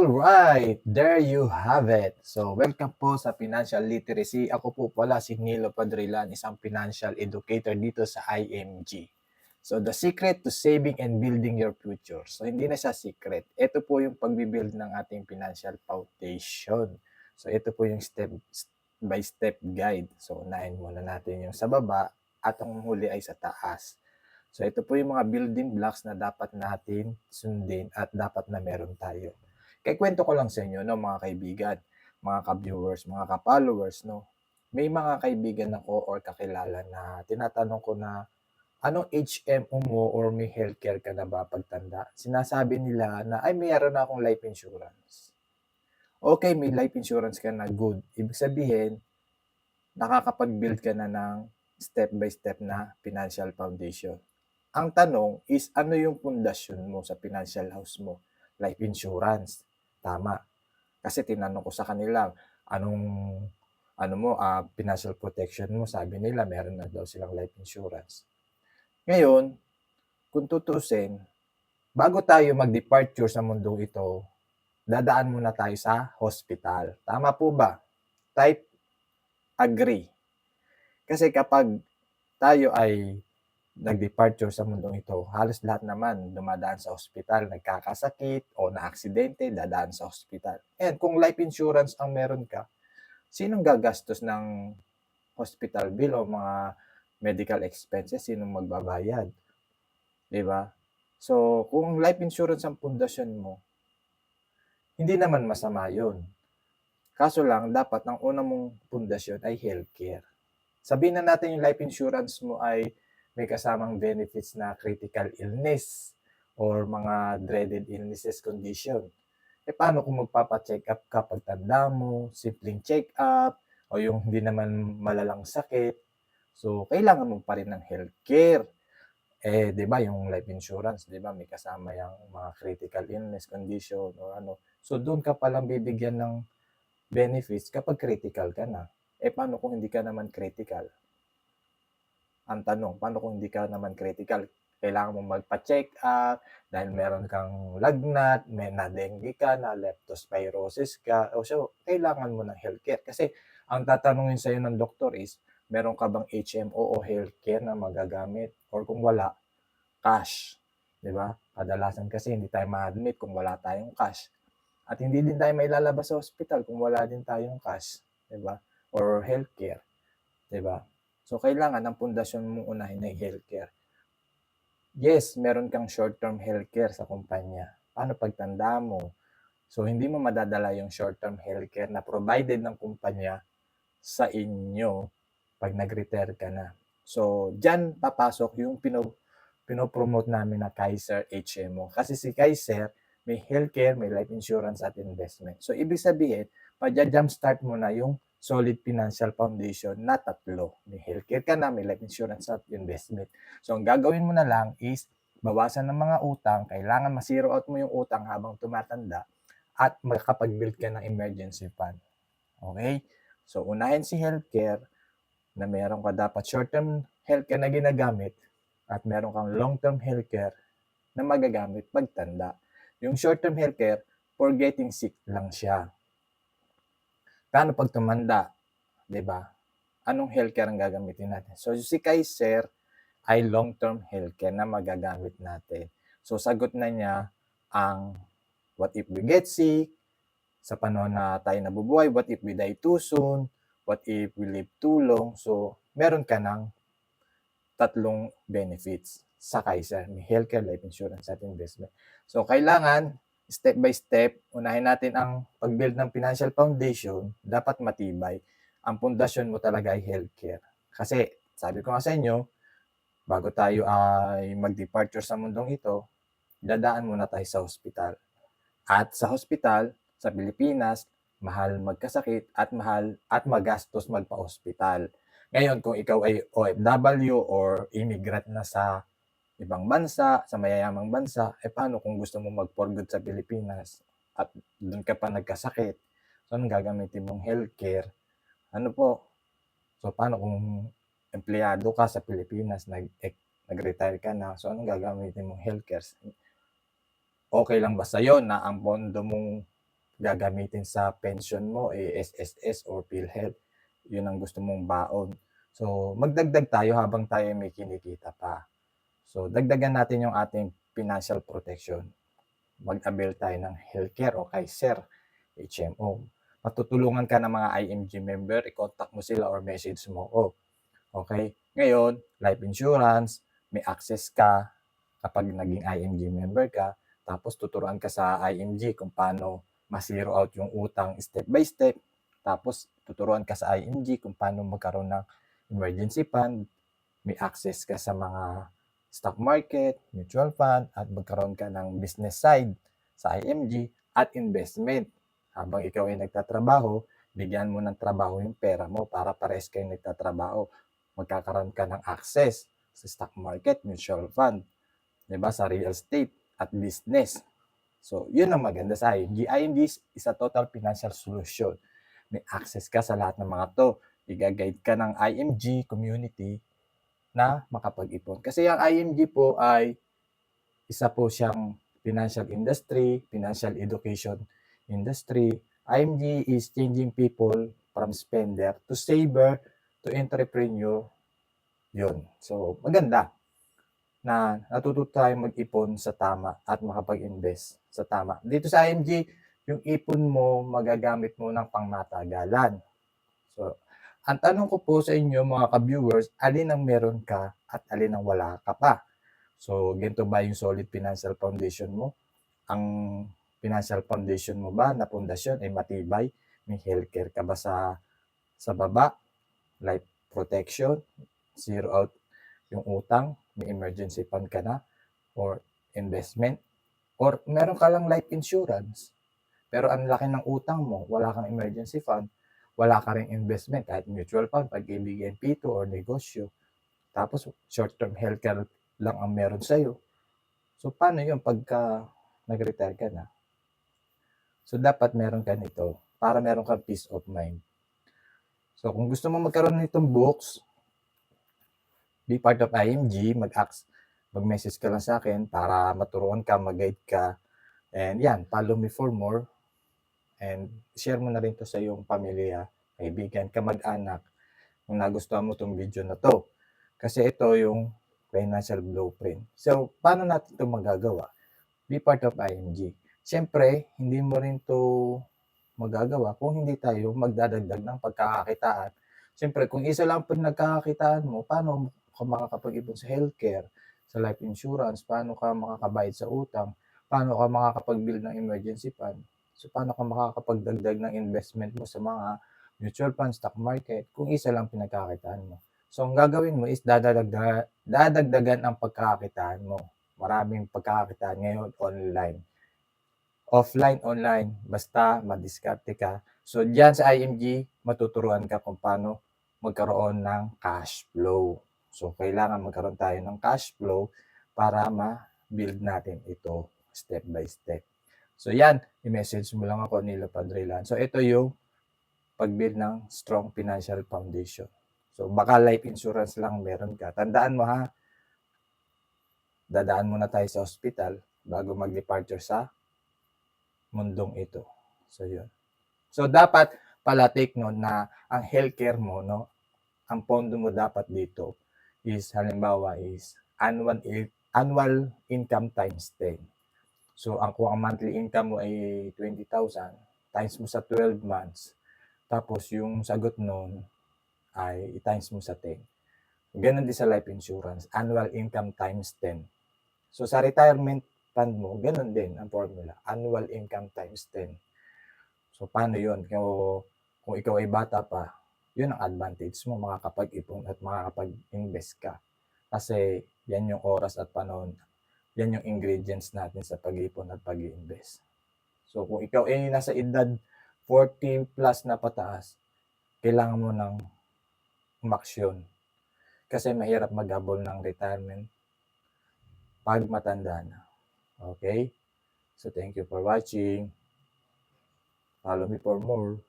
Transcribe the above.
Alright, there you have it. So, welcome po sa Financial Literacy. Ako po pala si Nilo Padrilan, isang financial educator dito sa IMG. So, the secret to saving and building your future. So, hindi na siya secret. Ito po yung pagbibuild ng ating financial foundation. So, ito po yung step by step guide. So, unahin muna natin yung sa baba at ang huli ay sa taas. So, ito po yung mga building blocks na dapat natin sundin at dapat na meron tayo. Kaya kwento ko lang sa inyo, no, mga kaibigan, mga ka-viewers, mga ka-followers, no, may mga kaibigan ako or kakilala na tinatanong ko na, anong HMO mo or may healthcare ka na ba pagtanda? Sinasabi nila na, ay, mayroon na akong life insurance. Okay, may life insurance ka na, good. Ibig sabihin, nakakapag-build ka na ng step-by-step na financial foundation. Ang tanong is, ano yung pundasyon mo sa financial house mo? Life insurance. Tama. Kasi tinanong ko sa kanila, financial protection mo, sabi nila meron na daw silang life insurance. Ngayon, kung tutuusin, bago tayo mag-departure sa mundong ito, dadaan muna tayo sa hospital. Tama po ba? Type agree. Kasi kapag tayo ay nag-departure sa mundong ito, halos lahat naman dumadaan sa ospital, nagkakasakit o na-aksidente, dadaan sa ospital. And kung life insurance ang meron ka, sinong gagastos ng hospital bill o mga medical expenses? Sinong magbabayad? Diba? So, kung life insurance ang pundasyon mo, hindi naman masama yun. Kaso lang, dapat ang unang mong pundasyon ay healthcare. Sabihin na natin yung life insurance mo ay may kasamang benefits na critical illness or mga dreaded illnesses condition. Paano kung magpapacheck up ka pagtanda mo, simpleng check up, o yung hindi naman malalang sakit? So, kailangan mo pa rin ng healthcare. Di ba, yung life insurance, di ba, may kasama yung mga critical illness condition o ano. So, doon ka palang bibigyan ng benefits kapag critical ka na. Paano kung hindi ka naman critical? Ang tanong, paano kung hindi ka naman critical? Kailangan mo magpa-check up dahil meron kang lagnat, may na-dengue ka, na leptospirosis ka. So, kailangan mo ng healthcare. Kasi ang tatanungin sa'yo ng doktor is, meron ka bang HMO o healthcare na magagamit? Or kung wala, cash. Diba? Kadalasan kasi hindi tayo ma-admit kung wala tayong cash. At hindi din tayo may lalabas sa hospital kung wala din tayong cash. Diba? Or healthcare. Diba? So, kailangan ang pundasyon mong unahin ay healthcare. Yes, meron kang short-term healthcare sa kumpanya. Paano pagtanda mo? So, hindi mo madadala yung short-term healthcare na provided ng kumpanya sa inyo pag nag-retire ka na. So, dyan papasok yung pinopromote namin na Kaiser HMO. Kasi si Kaiser, may healthcare, may life insurance at investment. So, ibig sabihin, pa-jumpstart mo na yung solid financial foundation na tatlo. May healthcare ka na, may life insurance at investment. So, ang gagawin mo na lang is bawasan ng mga utang. Kailangan ma-zero out mo yung utang habang tumatanda at makapag-build ka ng emergency fund. Okay? So, unahin si healthcare na meron ka dapat short-term healthcare na ginagamit at meron kang long-term healthcare na magagamit pagtanda. Yung short-term healthcare, for getting sick lang siya. Paano pag tumanda? Diba? Anong healthcare ang gagamitin natin? So, si Kaiser ay long-term healthcare na magagamit natin. So, sagot na niya ang what if we get sick, sa panahon na tayo nabubuhay, what if we die too soon, what if we live too long. So, meron ka ng tatlong benefits sa Kaiser. May healthcare, life insurance, at investment. So, kailangan step by step, unahin natin ang pag-build ng financial foundation, dapat matibay. Ang pundasyon mo talaga ay healthcare. Kasi, sabi ko nga sa inyo, bago tayo ay mag-departure sa mundong ito, dadaan muna tayo sa hospital. At sa hospital, sa Pilipinas, mahal magkasakit at mahal at magastos magpa-hospital. Ngayon, kung ikaw ay OFW or immigrant na sa ibang bansa, sa mayayamang bansa, paano kung gusto mo mag-for good sa Pilipinas at doon ka pa nagkasakit? So, anong gagamitin mong healthcare? Ano po? So, paano kung empleyado ka sa Pilipinas, nag-retire ka na? So, anong gagamitin mong healthcare? Okay lang ba sa'yo na ang pondo mong gagamitin sa pension mo, SSS or PhilHealth. Yun ang gusto mong baon. So, magdagdag tayo habang tayo may kinikita pa. So, dagdagan natin yung ating financial protection. Mag-avail tayo ng healthcare o Kaiser, HMO. Matutulungan ka ng mga IMG member, i-contact mo sila or message mo. Okay? Ngayon, life insurance, may access ka kapag naging IMG member ka, tapos tuturuan ka sa IMG kung paano ma-zero out yung utang step by step. Tapos tuturuan ka sa IMG kung paano magkaroon ng emergency fund. May access ka sa mga stock market, mutual fund, at magkaroon ka ng business side sa IMG at investment. Habang ikaw ay nagtatrabaho, bigyan mo ng trabaho yung pera mo para pares kayo nagtatrabaho. Magkakaroon ka ng access sa stock market, mutual fund, 'di ba, sa real estate at business. So, yun ang maganda sa IMG. IMG is a total financial solution. May access ka sa lahat ng mga to. I-guide ka ng IMG community na makapag-ipon. Kasi ang IMG po ay isa po siyang financial industry, financial education industry. IMG is changing people from spender to saver to entrepreneur. Yun. So, maganda na natututo tayong mag-ipon sa tama at makapag-invest sa tama. Dito sa IMG, yung ipon mo, magagamit mo ng pangmatagalan. So, ang tanong ko po sa inyo mga ka-viewers, alin ang meron ka at alin ang wala ka pa? So, ganito ba yung solid financial foundation mo? Ang financial foundation mo ba na pundasyon ay matibay? May healthcare ka ba sa baba? Life protection? Zero out yung utang? May emergency fund ka na? Or investment? Or meron ka lang life insurance? Pero ang laki ng utang mo, wala kang emergency fund, wala ka ring investment, kahit mutual fund, pag-ibig, NP2 or negosyo. Tapos short-term healthcare lang ang meron sa'yo. So, paano yun pagka nag-retire ka na? So, dapat meron ka nito para meron kang peace of mind. So, kung gusto mo magkaroon nitong books, be part of IMG, mag-message ka lang sa akin para maturuan ka, mag-guide ka. And yan, follow me for more. And share mo na rin to sa iyong pamilya, kaibigan, kamag-anak kung nagustuhan mo tong video na to. Kasi ito yung financial blueprint. So, paano natin ito magagawa? Be part of IMG. Siyempre, hindi mo rin to magagawa kung hindi tayo magdadagdag ng pagkakakitaan. Siyempre, kung isa lang po nagkakakitaan mo, paano ka makakapag-ipon sa healthcare, sa life insurance, paano ka makakabayad sa utang, paano ka makakapag-build ng emergency fund, so paano ka makakapagdagdag ng investment mo sa mga mutual fund, stock market, kung isa lang pinagkakitaan mo. So, ang gagawin mo is dadagdagan ang pagkakakitaan mo. Maraming pagkakakitaan ngayon online. Offline, online, basta madiskarte ka. So, diyan sa IMG, matuturuan ka kung paano magkaroon ng cash flow. So, kailangan magkaroon tayo ng cash flow para ma-build natin ito step by step. So, yan. I-message mo lang ako, Nilo Padrilan. So, ito yung pag-build ng strong financial foundation. So, baka life insurance lang meron ka. Tandaan mo ha, dadaan muna tayo sa hospital bago mag-departure sa mundong ito. So, yun. So, dapat pala take note na ang healthcare mo, no, ang pondo mo dapat dito is, halimbawa, is annual income times 10. So, kung ang monthly income mo ay 20,000, times mo sa 12 months, tapos yung sagot nun ay times mo sa 10. Ganun din sa life insurance, annual income times 10. So, sa retirement fund mo, ganun din ang formula, annual income times 10. So, paano yun? Kung ikaw ay bata pa, yun ang advantage mo, makakapag-ipon at makakapag-invest ka. Kasi yan yung oras at panahon, yan yung ingredients natin sa pag-ipon at pag-invest. So, kung ikaw ay nasa edad 40 plus na pataas, kailangan mo ng umaksyon. Kasi mahirap mag-habol ng retirement pag matanda na. Okay? So, thank you for watching. Follow me for more.